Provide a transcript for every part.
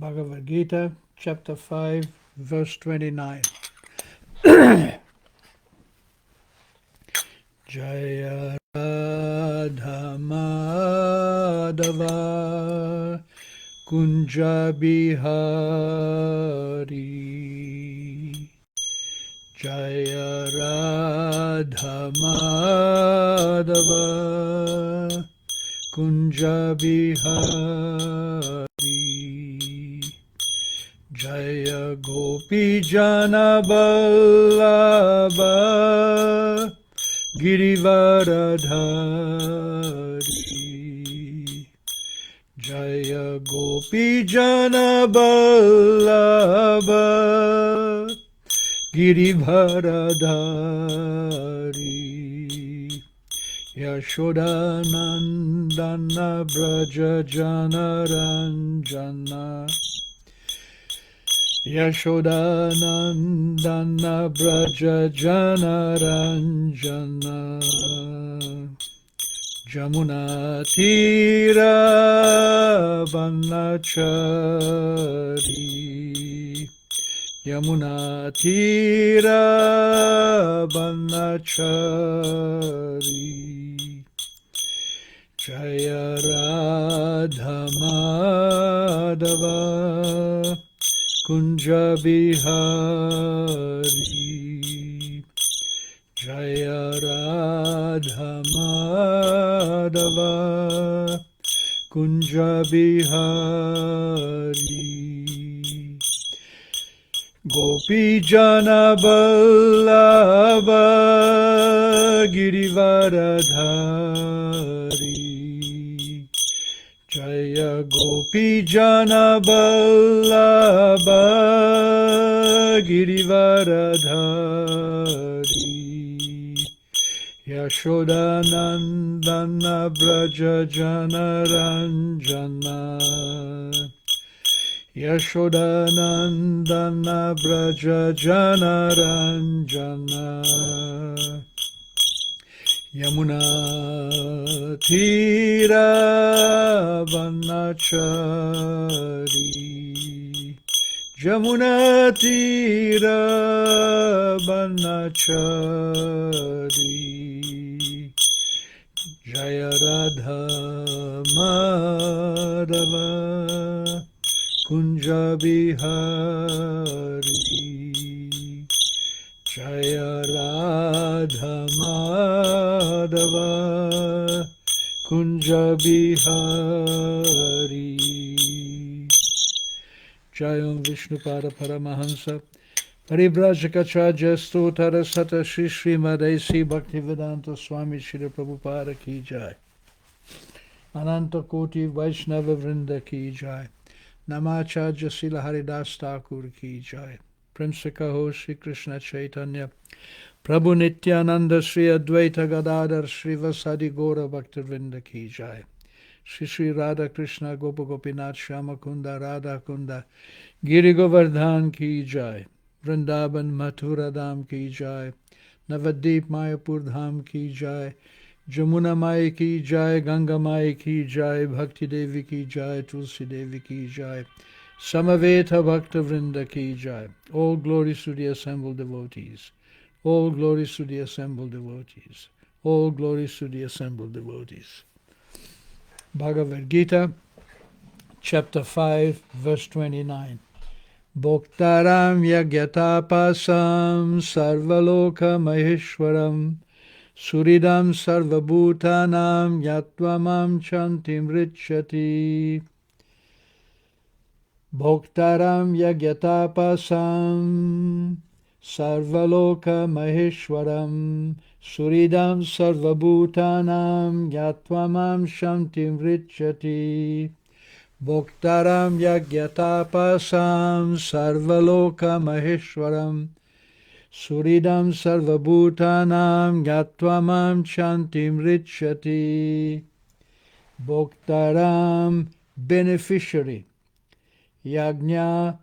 Bhagavad Gita, chapter 5, verse 29. Jaya Radha Madhava Kunja Bihari. Jaya Radha Madhava Kunja Bihari. Jaya Gopi Jana Vallabha Girivaradhari. Jaya Gopi Jana Vallabha Girivaradhari. Yashodanandana Braja Jana Ranjana. Yashodanandana Braja Jana Ranjana. Jamuna Tira Vanachari. Yamuna Tira Vanachari. Jaya Radha Madhava Kunja Bihari. Jaya Radha Madhava Kunja Bihari. Gopi Jana Vallabha Girivaradhari. Jaya Gopi Jana Vallabha Girivaradhari. Yashodanandana Braja Jana Ranjana. Yashodanandana Braja Jana Ranjana. Yamuna Tira Vanachari. Jamuna Tira Vanachari. Jaya Radha Madhava Kunja Bihari. Jaya Radha Madhava Kunja Bihari. Jayam Vishnupada Paramahansa Parivrajakachaja Stotara Sata Shri Srimadesi Bhaktivedanta Swami Shri Prabhupada Ki Jai. Ananta Koti Vaishnava Vrinda Ki Jai. Namacharya Sila Haridas Thakur Ki Jai. Prince Kaho Shri Krishna Chaitanya Prabhu Nityananda Shri Advaita Gadadhar Shri Vasadi Gora Bhaktivinoda Ki Jai. Shri Shri Radha Krishna Gopa Gopinath Shama Kunda Radha Kunda Giri Govardhan Ki Jai. Vrindavan Mathura Dham Ki Jai. Navadip Mayapur Dham Ki Jai. Jamuna Mai Ki Jai. Ganga Mai Ki Jai. Bhakti Devi Ki Jai. Tulsi Devi Ki Jai. Samaveta Bhakta Vrinda Ki Jai. All glories to the assembled devotees. All glories to the assembled devotees. All glories to the assembled devotees. Bhagavad Gita, chapter 5, verse 29. Bhoktaram yagyatapasam sarvaloka maheshwaram suridam sarvabhutanam yatvamam chantim richati. Bhoktaram yagyatapasam sarvaloka maheshwaram suridam sarvabhutanam yatvamam shantim richati. Bhoktaram yagyatapasam sarvaloka maheshwaram suridam sarvabhutanam yatvamam shantim richati. Bhoktaram, beneficiary. Yajna,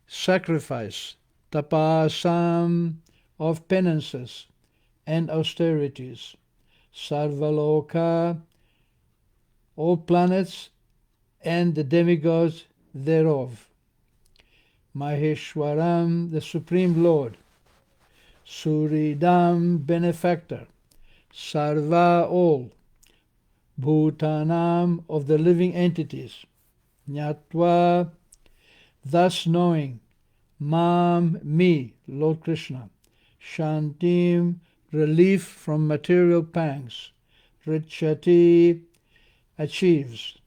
sacrifice. Tapasam, of penances and austerities. Sarvaloka, all planets and the demigods thereof. Maheshwaram, the Supreme Lord, Suridam, benefactor, Sarva, all, Bhutanam, of the living entities, Nyatva, thus knowing, Mam, me, Lord Krishna, Shantim, relief from material pangs, Richati, achieves.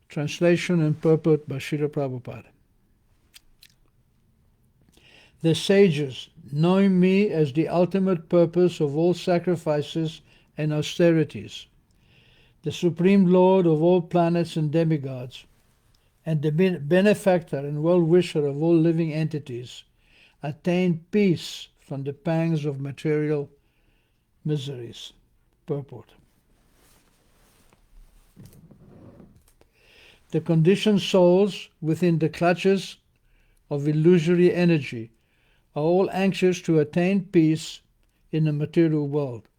Translation and purport by Srila Prabhupada. The sages, knowing me as the ultimate purpose of all sacrifices and austerities, the Supreme Lord of all planets and demigods, and the benefactor and well-wisher of all living entities, attain peace from the pangs of material miseries. Purport. The conditioned souls within the clutches of illusory energy are all anxious to attain peace in the material world,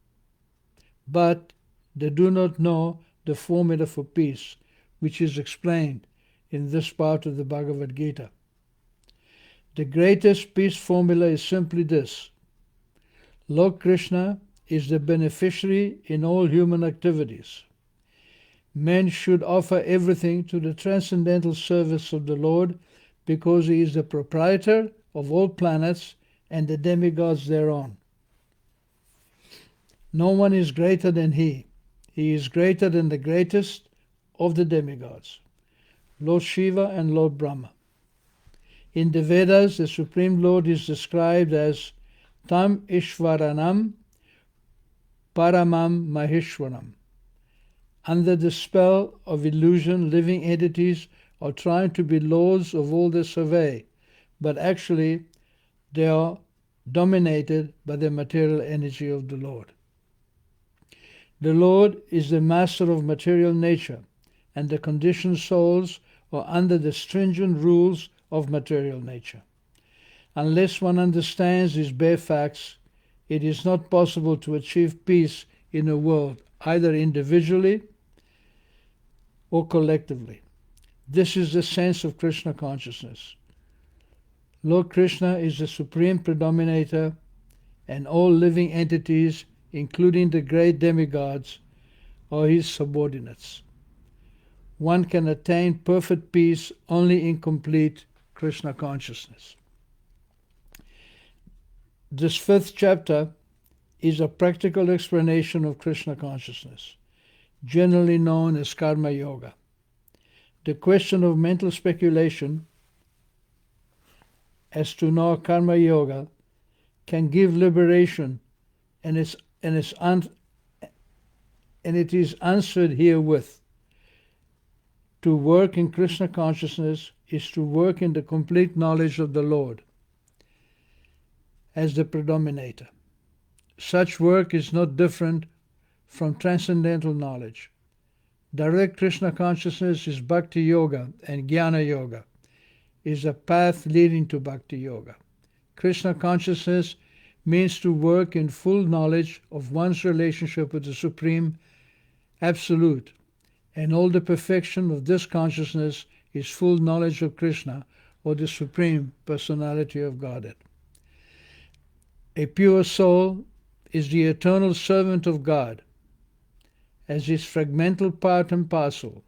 but they do not know the formula for peace, which is explained in this part of the Bhagavad Gita. The greatest peace formula is simply this: Lord Krishna is the beneficiary in all human activities. Men should offer everything to the transcendental service of the Lord, because he is the proprietor of all planets and the demigods thereon. No one is greater than he. He is greater than the greatest of the demigods, Lord Shiva and Lord Brahma. In the Vedas, the Supreme Lord is described as Tam Ishvaranam Paramam Maheshwaram. Under the spell of illusion, living entities are trying to be lords of all they survey, but actually they are dominated by the material energy of the Lord. The Lord is the master of material nature, and the conditioned souls are under the stringent rules of material nature. Unless one understands these bare facts, it is not possible to achieve peace in the world, either individually or collectively. This is the sense of Krishna consciousness. Lord Krishna is the supreme predominator, and all living entities, including the great demigods, are his subordinates. One can attain perfect peace only in complete Krishna consciousness. This 5th chapter is a practical explanation of Krishna consciousness, generally known as Karma Yoga. The question of mental speculation as to know Karma Yoga can give liberation, and it is answered herewith. To work in Krishna consciousness is to work in the complete knowledge of the Lord as the predominator. Such work is not different from transcendental knowledge. Direct Krishna consciousness is Bhakti Yoga, and Jnana Yoga is a path leading to Bhakti Yoga. Krishna consciousness means to work in full knowledge of one's relationship with the Supreme Absolute, and all the perfection of this consciousness is full knowledge of Krishna, or the Supreme Personality of Godhead. A pure soul is the eternal servant of God, as his fragmental part and parcel.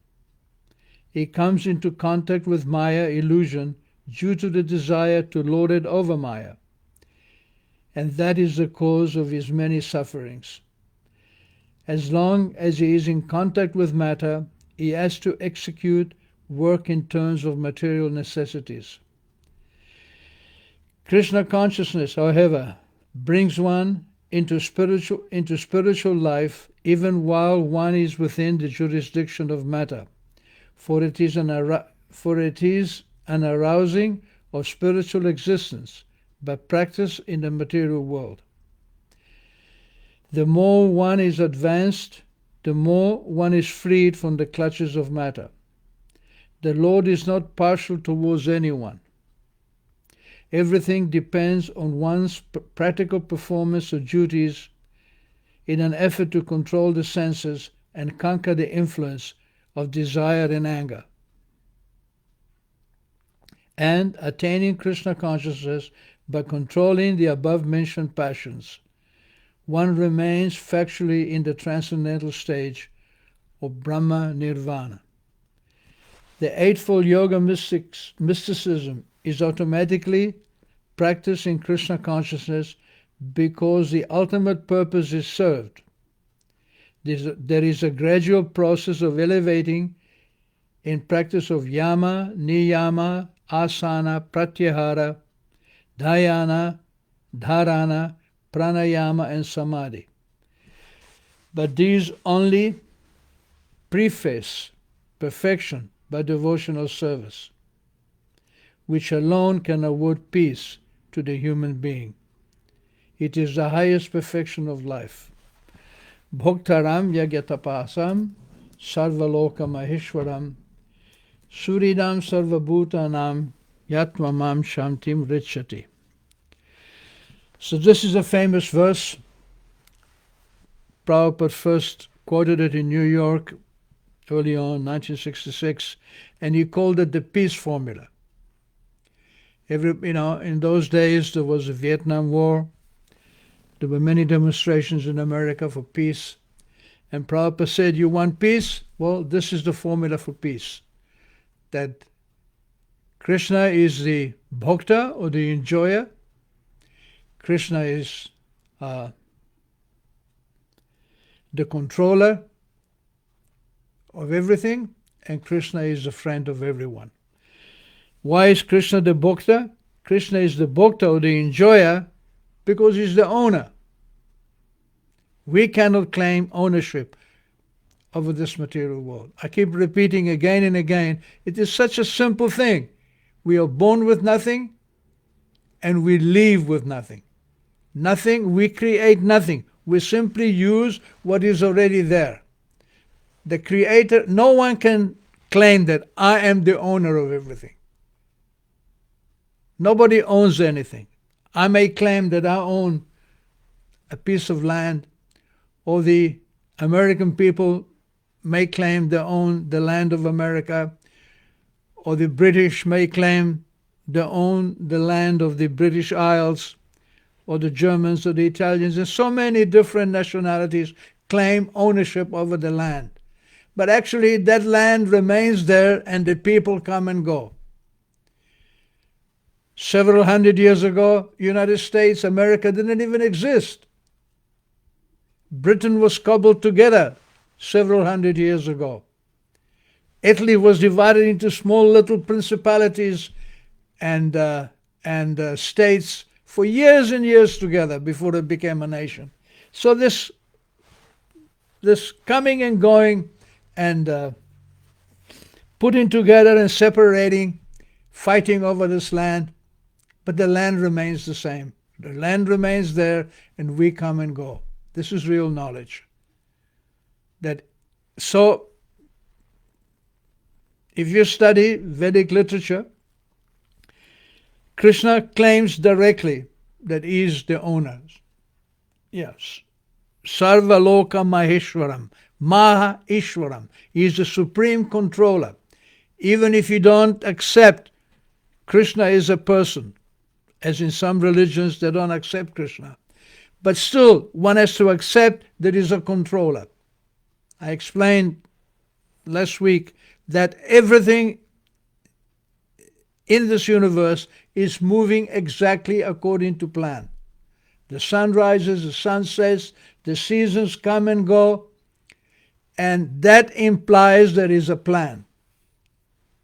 He comes into contact with Maya illusion due to the desire to lord it over Maya, and that is the cause of his many sufferings. As long as he is in contact with matter, he has to execute work in terms of material necessities. Krishna consciousness, however, brings one into spiritual life even while one is within the jurisdiction of matter, for it is an arousing of spiritual existence by practice in the material world. The more one is advanced, the more one is freed from the clutches of matter. The Lord is not partial towards anyone. Everything depends on one's practical performance of duties in an effort to control the senses and conquer the influence of desire and anger. and attaining Krishna consciousness by controlling the above-mentioned passions, one remains factually in the transcendental stage of Brahma Nirvana. The Eightfold Yoga mysticism is automatically practiced in Krishna consciousness because the ultimate purpose is served. There is a gradual process of elevating in practice of yama, niyama, asana, pratyahara, dhyana, dharana, pranayama and samadhi. But these only preface perfection by devotional service, which alone can award peace to the human being. It is the highest perfection of life. Bhoktaram yagyatapasam sarvaloka maheshwaram suridam sarvabhutanam yatmamam shantim richati. So this is a famous verse. Prabhupada first quoted it in New York early on, 1966, and he called it the peace formula. In those days there was the Vietnam War. There were many demonstrations in America for peace. And Prabhupada said, you want peace? Well, this is the formula for peace. That Krishna is the bhokta or the enjoyer. Krishna is the controller of everything, and Krishna is the friend of everyone. Why is Krishna the bhokta? Krishna is the bhokta or the enjoyer because he's the owner. We cannot claim ownership over this material world. I keep repeating again and again, it is such a simple thing. We are born with nothing and we leave with nothing. Nothing, we create nothing. We simply use what is already there. The creator, no one can claim that I am the owner of everything. Nobody owns anything. I may claim that I own a piece of land, or the American people may claim they own the land of America, or the British may claim they own the land of the British Isles, or the Germans or the Italians, and so many different nationalities claim ownership over the land. But actually that land remains there and the people come and go. Several hundred years ago, United States, America didn't even exist. Britain was cobbled together several hundred years ago. Italy was divided into small little principalities and states for years and years together before it became a nation. So this coming and going and putting together and separating, fighting over this land, but the land remains the same. The land remains there and we come and go. This is real knowledge. So if you study Vedic literature, Krishna claims directly that he is the owner. Yes. Sarva Loka Maheshwaram. Maha Ishwaram. He is the supreme controller. Even if you don't accept Krishna is a person, as in some religions they don't accept Krishna. But still, one has to accept that he is a controller. I explained last week that everything in this universe is moving exactly according to plan. The sun rises, the sun sets, the seasons come and go, and that implies there is a plan.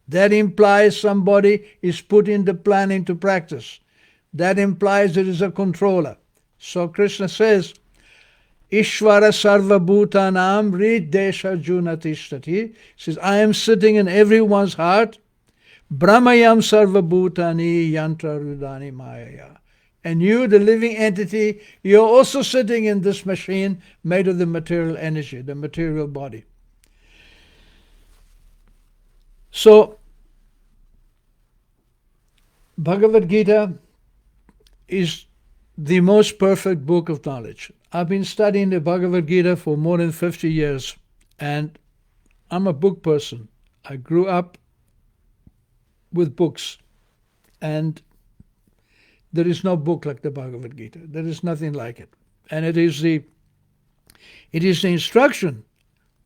That implies somebody is putting the plan into practice. That implies there is a controller. So Krishna says, Ishvara sarva bhutanam ridesha junatishthati. Says, I am sitting in everyone's heart. Brahmayam sarva bhutani yantra rudani mayaya. And you, the living entity, you're also sitting in this machine made of the material energy, the material body. So, Bhagavad Gita is the most perfect book of knowledge. I've been studying the Bhagavad Gita for more than 50 years, and I'm a book person. I grew up with books. And there is no book like the Bhagavad Gita. There is nothing like it. And it is the instruction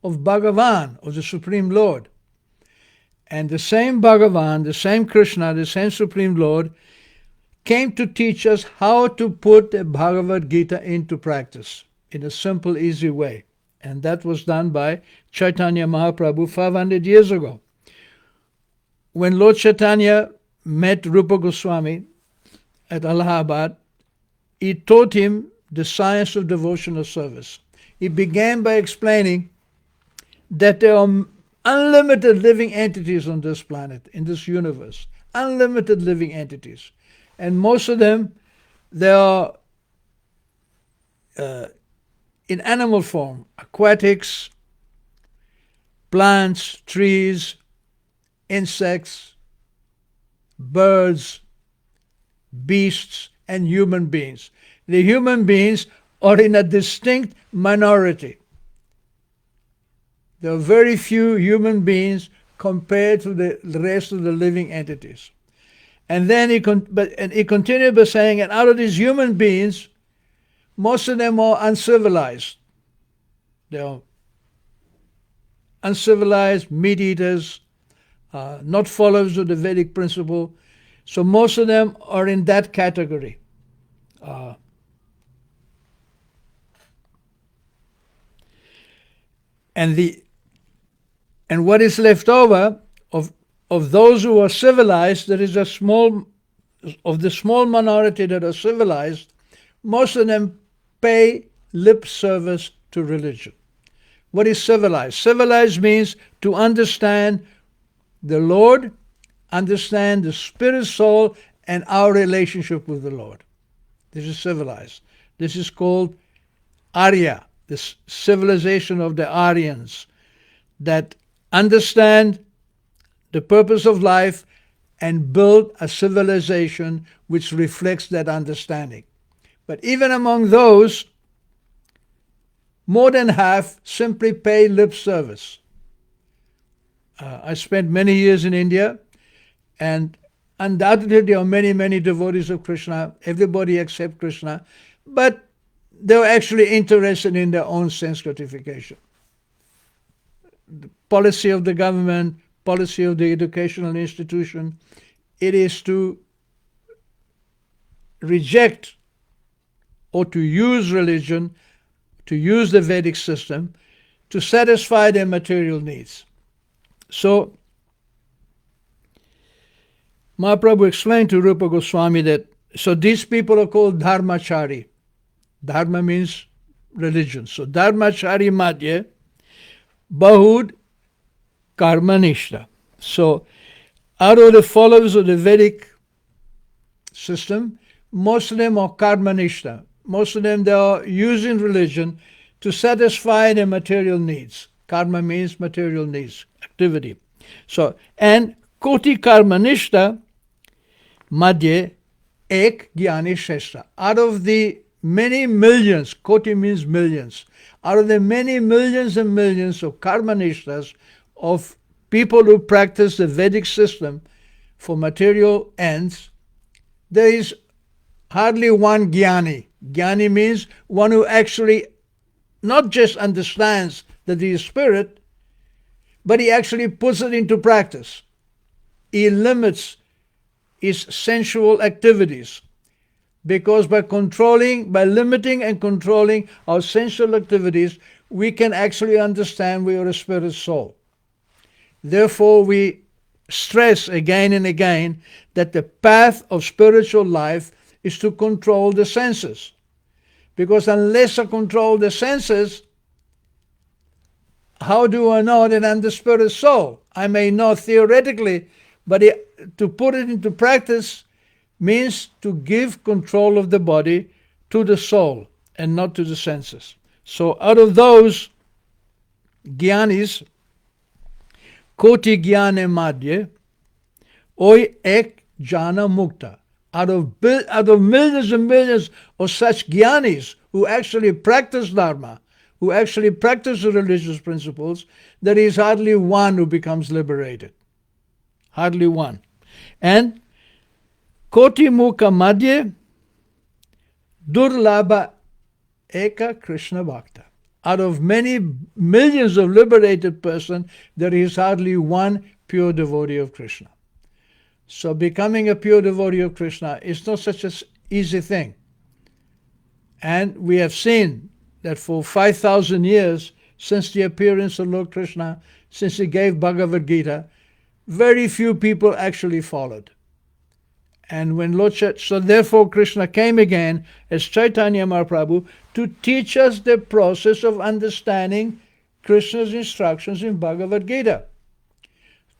of Bhagavan, of the Supreme Lord. And the same Bhagavan, the same Krishna, the same Supreme Lord came to teach us how to put the Bhagavad Gita into practice in a simple, easy way. And that was done by Chaitanya Mahaprabhu 500 years ago. When Lord Chaitanya met Rupa Goswami at Allahabad, he taught him the science of devotional service. He began by explaining that there are unlimited living entities on this planet, in this universe. Unlimited living entities. And most of them, they are in animal form, aquatics, plants, trees, insects, birds, beasts, and human beings. The human beings are in a distinct minority. There are very few human beings compared to the rest of the living entities. And then he continued by saying, and out of these human beings, most of them are uncivilized. They are uncivilized, meat eaters, not followers of the Vedic principle. So most of them are in that category. And what is left over of those who are civilized, there is of the small minority that are civilized, most of them pay lip service to religion. What is civilized? Civilized means to understand the Lord, understand the spirit, soul, and our relationship with the Lord. This is civilized. This is called Arya, this civilization of the Aryans, that understand the purpose of life and build a civilization which reflects that understanding. But even among those, more than half simply pay lip service. I spent many years in India, and undoubtedly there are many, many devotees of Krishna, everybody except Krishna, but they're actually interested in their own sense gratification. The policy of the government, policy of the educational institution, it is to reject or to use religion, to use the Vedic system to satisfy their material needs. So Mahaprabhu explained to Rupa Goswami that, so these people are called dharmachari. Dharma means religion. So dharmachari madhye bahud karmanishta. So out of the followers of the Vedic system, most of them are karmanishta. Most of them, they are using religion to satisfy their material needs. Karma means material needs, activity. So, and koti karmanishta madhye ek jnani shreshtha. Out of the many millions, koti means millions, out of the many millions and millions of karmanishtas, of people who practice the Vedic system for material ends, there is hardly one jnani. Jnani means one who actually not just understands that he is spirit, but he actually puts it into practice. He limits his sensual activities, because by limiting and controlling our sensual activities, we can actually understand we are a spirit soul. Therefore, we stress again and again that the path of spiritual life is to control the senses. Because unless I control the senses, how do I know that I'm the spirit soul? I may know theoretically, but to put it into practice means to give control of the body to the soul and not to the senses. So out of those jnanis, koti jnane madhye, oi ek jnana mukta. Out of millions and millions of such jnanis who actually practice dharma, who actually practice the religious principles, there is hardly one who becomes liberated. Hardly one. And Koti mukha madhye durlabha eka Krishna bhakta. Out of many millions of liberated persons, there is hardly one pure devotee of Krishna. So becoming a pure devotee of Krishna is not such an easy thing. And we have seen that for 5,000 years, since the appearance of Lord Krishna, since he gave Bhagavad Gita, very few people actually followed. And when so therefore Krishna came again as Chaitanya Mahaprabhu to teach us the process of understanding Krishna's instructions in Bhagavad Gita,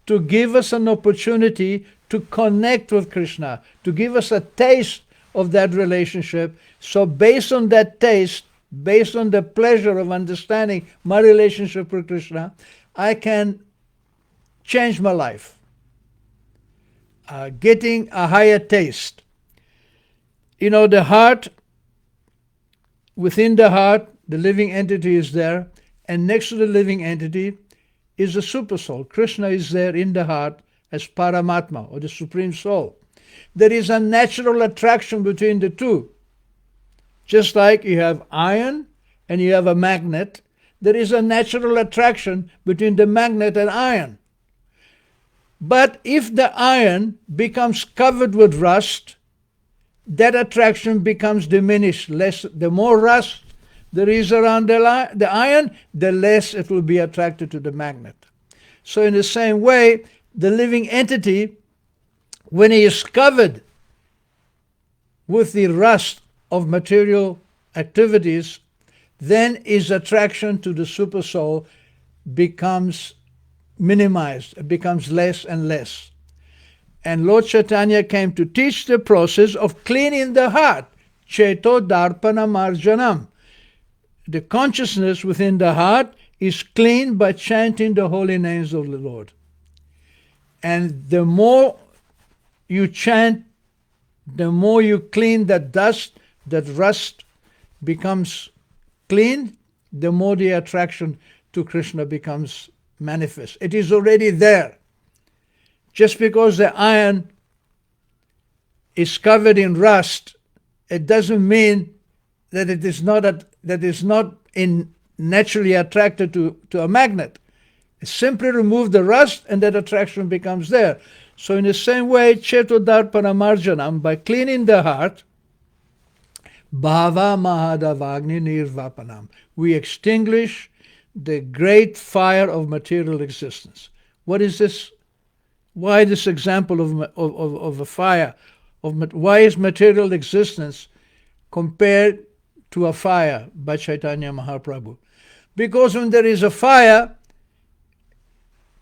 to give us an opportunity to connect with Krishna, to give us a taste of that relationship. So based on that taste, based on the pleasure of understanding my relationship with Krishna, I can change my life. Getting a higher taste. You know, the heart, within the heart, the living entity is there, and next to the living entity is the super soul. Krishna is there in the heart as Paramatma, or the Supreme Soul. There is a natural attraction between the two. Just like you have iron and you have a magnet, there is a natural attraction between the magnet and iron. But if the iron becomes covered with rust, that attraction becomes diminished. The more rust there is around the iron, the less it will be attracted to the magnet. So in the same way, the living entity, when he is covered with the rust of material activities, then his attraction to the super soul becomes minimized, it becomes less and less. And Lord Chaitanya came to teach the process of cleaning the heart, Cheto Darpana Marjanam. The consciousness within the heart is cleaned by chanting the holy names of the Lord. And the more you chant, the more you clean that dust, that rust becomes clean, the more the attraction to Krishna becomes manifest. It is already there. Just because the iron is covered in rust, it doesn't mean that it is not naturally attracted to a magnet. Simply remove the rust and that attraction becomes there. So in the same way, Chetodarpana Marjanam, by cleaning the heart, Bhava Mahadavagni Nirvapanam, we extinguish the great fire of material existence. What is this? Why this example of a fire? Why is material existence compared to a fire by Chaitanya Mahaprabhu? Because when there is a fire,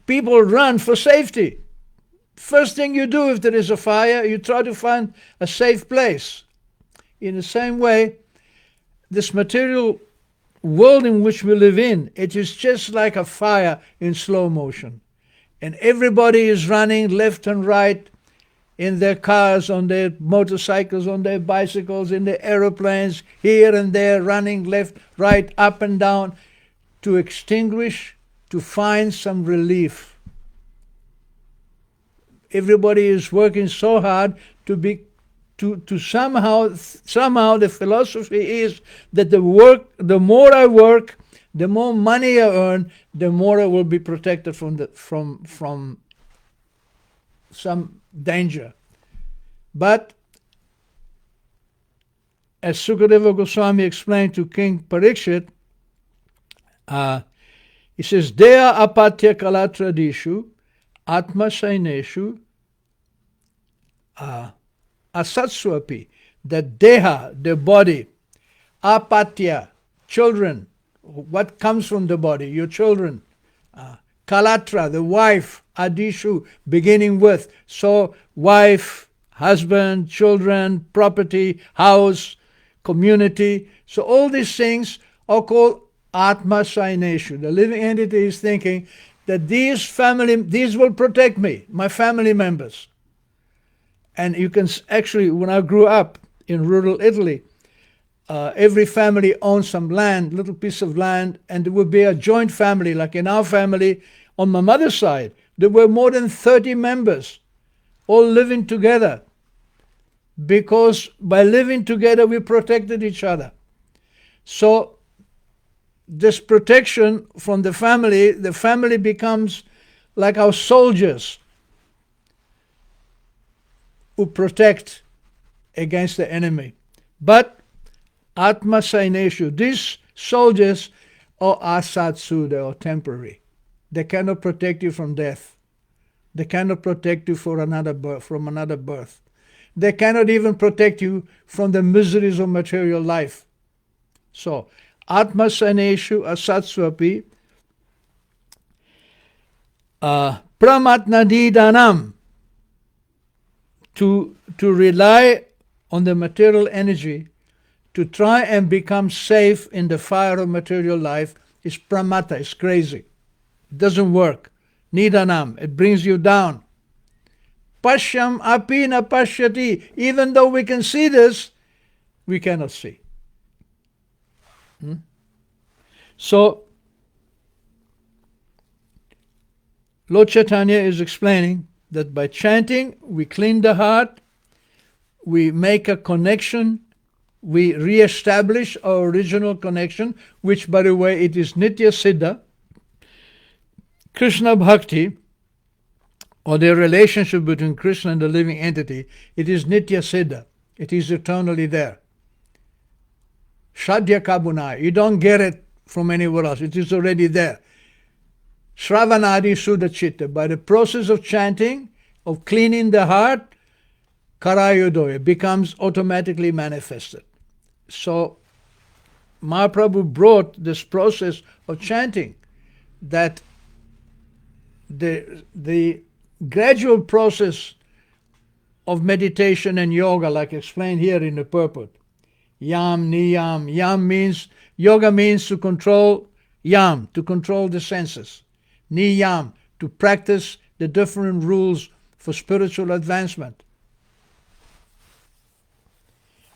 people run for safety. First thing you do if there is a fire, you try to find a safe place. In the same way, this material world in which we live in, it is just like a fire in slow motion. And everybody is running left and right in their cars, on their motorcycles, on their bicycles, in their aeroplanes, here and there, running left, right, up and down, to extinguish, to find some relief. Everybody is working so hard to somehow the philosophy is that the more I work, the more money I earn, the more I will be protected from some danger. But as Sukadeva Goswami explained to King Parikshit, he says, Deha apatya kalatradishu atma saineshu asatswapi, that deha, the body, apatya, children, what comes from the body, your children, kalatra, the wife, adishu, beginning with, so wife, husband, children, property, house, community, so all these things are called atma saineshu. The living entity is thinking that these will protect me, my family members. And you can actually, when I grew up in rural Italy, every family owned some land, little piece of land, and there would be a joint family. Like in our family, on my mother's side, there were more than 30 members, all living together. because by living together we protected each other. So this protection from the family becomes like our soldiers who protect against the enemy. But Atma Saineshu, these soldiers are asatsu, they are temporary. They cannot protect you from death. They cannot protect you from another birth. They cannot even protect you from the miseries of material life. So, Atma Saneshu Asatsvapi Pramatnadidanam, to rely on the material energy to try and become safe in the fire of material life is pramata, is crazy. It doesn't work. Nidanam, it brings you down. Pashyam api na pashyati, even though we can see this, we cannot see. So, Lord Chaitanya is explaining that by chanting, we clean the heart, we make a connection, we re-establish our original connection, which, by the way, it is Nitya Siddha. Krishna Bhakti, or the relationship between Krishna and the living entity, it is Nitya Siddha. It is eternally there. Shadya Kabunai, you don't get it from anywhere else. It is already there. Shravanadi Sudha Chitta, by the process of chanting, of cleaning the heart, Karayodoya becomes automatically manifested. So Mahaprabhu brought this process of chanting, that the gradual process of meditation and yoga, like explained here in the purport. Yam, niyam. Yam means, yoga means to control yam, to control the senses. Niyam, to practice the different rules for spiritual advancement.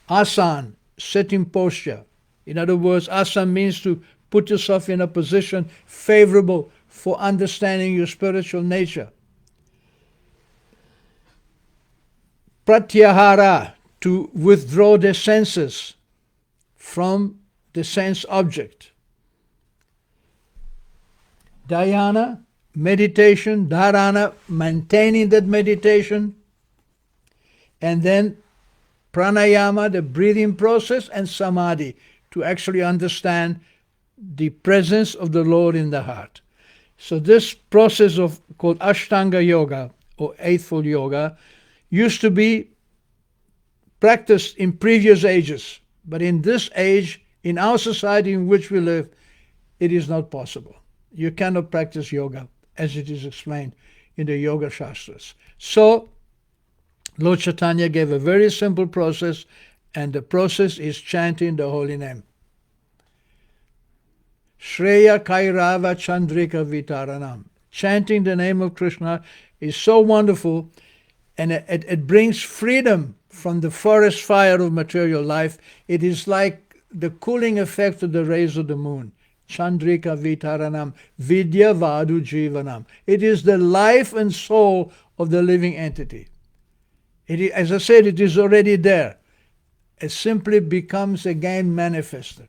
Asan, sitting posture. In other words, asan means to put yourself in a position favorable for understanding your spiritual nature. Pratyahara, to withdraw the senses from the sense object. Dhyana, meditation. Dharana, maintaining that meditation. And then pranayama, the breathing process, and samadhi, to actually understand the presence of the Lord in the heart. So this process of called Ashtanga Yoga, or Eightfold Yoga, used to be practiced in previous ages. But in this age, in our society in which we live, it is not possible. You cannot practice yoga as it is explained in the Yoga Shastras. So, Lord Chaitanya gave a very simple process, and the process is chanting the holy name. Shreya Kairava Chandrika Vitaranam. Chanting the name of Krishna is so wonderful, and it brings freedom from the forest fire of material life. It is like the cooling effect of the rays of the moon. Chandrika Vitaranam, Vidya Vadu Jivanam. It is the life and soul of the living entity. As I said, it is already there. It simply becomes again manifested.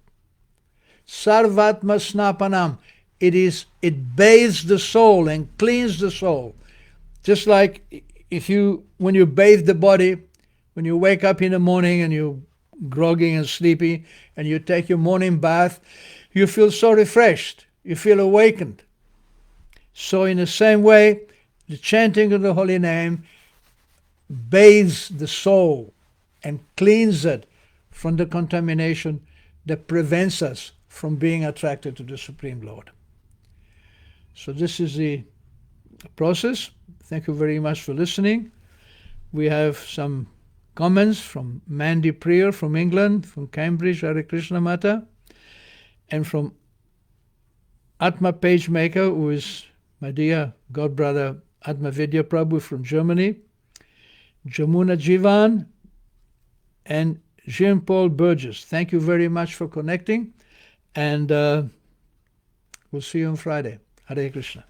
Sarvatma Snapanam. It bathes the soul and cleans the soul. Just like when you bathe the body, when you wake up in the morning and you're groggy and sleepy and you take your morning bath, you feel so refreshed, you feel awakened. So in the same way, the chanting of the holy name bathes the soul and cleans it from the contamination that prevents us from being attracted to the Supreme Lord. So this is the process. Thank you very much for listening. We have some comments from Mandy Prior from England, from Cambridge, Hare Krishna Mata, and from Atma Pagemaker, who is my dear godbrother Atma Vidya Prabhu from Germany, Jamuna Jivan, and Jean-Paul Burgess. Thank you very much for connecting, and we'll see you on Friday. Hare Krishna.